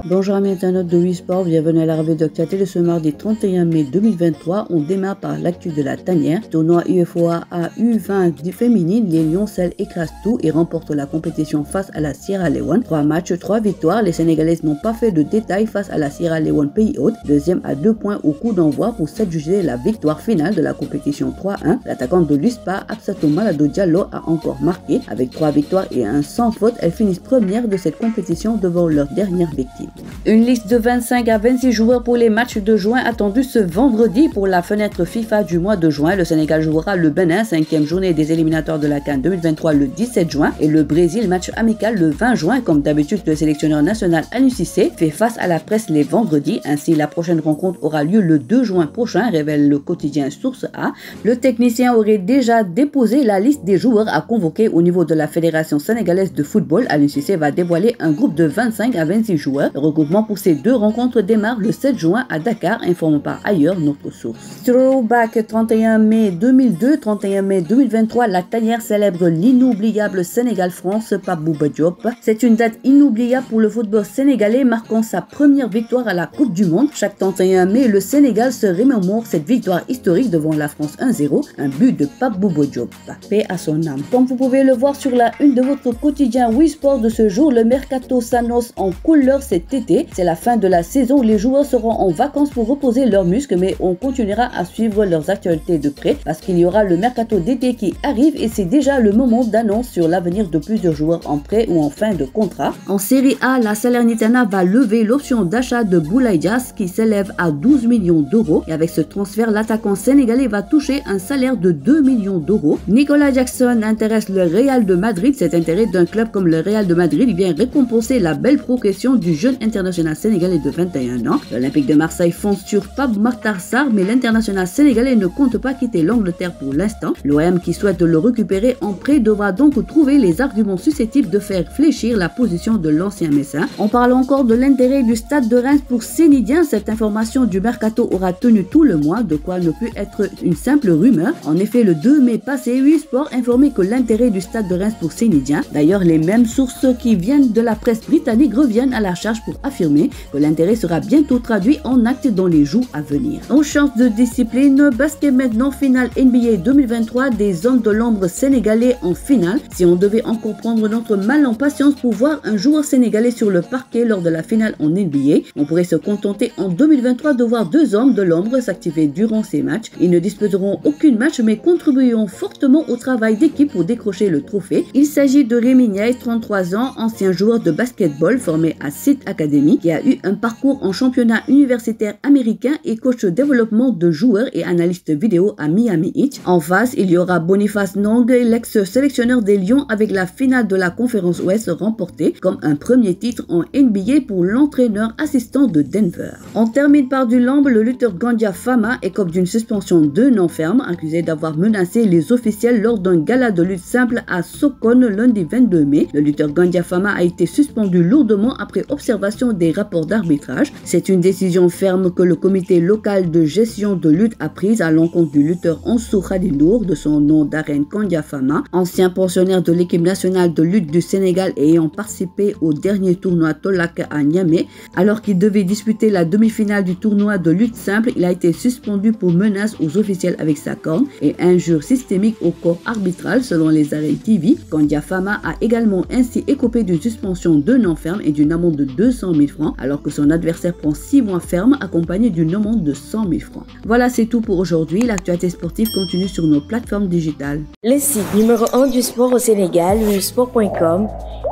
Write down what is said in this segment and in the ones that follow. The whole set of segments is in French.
Bonjour amis internautes de WeSport, bienvenue à la revue d'actualité de ce mardi 31 mai 2023. On démarre par l'actu de la tanière. Tournoi UFOA à U20 féminine, les Lioncelles écrasent tout et remportent la compétition face à la Sierra Leone. 3 matchs, 3 victoires. Les Sénégalaises n'ont pas fait de détails face à la Sierra Leone pays hôte. Deuxième à 2 points au coup d'envoi pour s'adjuger la victoire finale de la compétition 3-1. L'attaquante de l'USPA, Absatou Malado Diallo, a encore marqué. Avec 3 victoires et un sans faute, elles finissent premières de cette compétition devant leur dernière victime. Une liste de 25 à 26 joueurs pour les matchs de juin attendus ce vendredi pour la fenêtre FIFA du mois de juin. Le Sénégal jouera le Bénin, 5e journée des éliminatoires de la CAN 2023 le 17 juin et le Brésil, match amical le 20 juin. Comme d'habitude, le sélectionneur national Aliou Cissé fait face à la presse les vendredis. Ainsi, la prochaine rencontre aura lieu le 2 juin prochain, révèle le quotidien Source A. Le technicien aurait déjà déposé la liste des joueurs à convoquer au niveau de la Fédération sénégalaise de football. Aliou Cissé va dévoiler un groupe de 25 à 26 joueurs. Le regroupement pour ces deux rencontres démarre le 7 juin à Dakar, informe par ailleurs notre source. Throwback 31 mai 2002, 31 mai 2023, la tanière célèbre l'inoubliable Sénégal-France Pape Bouba Diop. C'est une date inoubliable pour le football sénégalais, marquant sa première victoire à la Coupe du Monde. Chaque 31 mai, le Sénégal se remémore cette victoire historique devant la France 1-0, un but de Pape Bouba Diop. Paix à son âme. Comme vous pouvez le voir sur la une de votre quotidien WeSport de ce jour, le mercato s'annonce en couleur cet été. C'est la fin de la saison, les joueurs seront en vacances pour reposer leurs muscles, mais on continuera à suivre leurs actualités de près parce qu'il y aura le mercato d'été qui arrive et c'est déjà le moment d'annonce sur l'avenir de plusieurs joueurs en prêt ou en fin de contrat. En Série A, la Salernitana va lever l'option d'achat de Boulaye Dia qui s'élève à 12 millions d'euros et avec ce transfert, l'attaquant sénégalais va toucher un salaire de 2 millions d'euros. Nicolas Jackson intéresse le Real de Madrid. Cet intérêt d'un club comme le Real de Madrid vient récompenser la belle progression du jeune international sénégalais de 21 ans. L'Olympique de Marseille fonce sur Pape Makhtar Sarr, mais l'international sénégalais ne compte pas quitter l'Angleterre pour l'instant. L'OM qui souhaite le récupérer en prêt devra donc trouver les arguments susceptibles de faire fléchir la position de l'ancien Messin. On parle encore de l'intérêt du Stade de Reims pour Sénidien. Cette information du mercato aura tenu tout le mois, de quoi ne peut être une simple rumeur. En effet, le 2 mai passé, WeSport informait que l'intérêt du Stade de Reims pour Sénidien. D'ailleurs, les mêmes sources qui viennent de la presse britannique reviennent à la charge pour affirmer que l'intérêt sera bientôt traduit en actes dans les jours à venir. En chance de discipline, basket maintenant, finale NBA 2023, des hommes de l'ombre sénégalais en finale. Si on devait encore prendre notre mal en patience pour voir un joueur sénégalais sur le parquet lors de la finale en NBA, on pourrait se contenter en 2023 de voir 2 hommes de l'ombre s'activer durant ces matchs. Ils ne disputeront aucun match mais contribueront fortement au travail d'équipe pour décrocher le trophée. Il s'agit de Rémi Niaï, 33 ans, ancien joueur de basketball formé à Seed Academy, qui a eu un parcours en championnat universitaire américain et coach de développement de joueurs et analyste vidéo à Miami Heat. En face, il y aura Boniface Nong, l'ex-sélectionneur des Lions, avec la finale de la conférence Ouest remportée comme un premier titre en NBA pour l'entraîneur assistant de Denver. On termine par du lambe, le lutteur Gandia Fama écope d'une suspension 2 ans ferme, accusé d'avoir menacé les officiels lors d'un gala de lutte simple à Sokone lundi 22 mai. Le lutteur Gandia Fama a été suspendu lourdement après observation des rapports d'arbitrage. C'est une décision ferme que le comité local de gestion de lutte a prise à l'encontre du lutteur Ansou Khadinour, de son nom d'arène Gandia Fama, ancien pensionnaire de l'équipe nationale de lutte du Sénégal et ayant participé au dernier tournoi Tolak à Niamey. Alors qu'il devait disputer la demi-finale du tournoi de lutte simple, il a été suspendu pour menace aux officiels avec sa corne et injure systémique au corps arbitral selon les arènes TV. Gandia Fama a également ainsi écopé d'une suspension d'1 an ferme et d'une amende de 200 000 francs, alors que son adversaire prend 6 mois ferme accompagné d'une amende de 100 000 francs. Voilà, c'est tout pour aujourd'hui. L'actualité sportive continue sur nos plateformes digitales. Le site numéro 1 du sport au Sénégal, WeSport.com,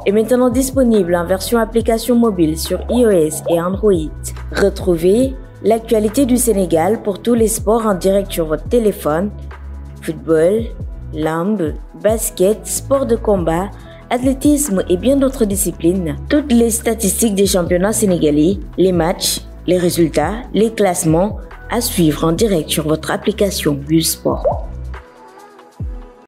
est maintenant disponible en version application mobile sur iOS et Android. Retrouvez l'actualité du Sénégal pour tous les sports en direct sur votre téléphone: football, lambe, basket, sport de combat, athlétisme et bien d'autres disciplines. Toutes les statistiques des championnats sénégalais, les matchs, les résultats, les classements à suivre en direct sur votre application WeSport.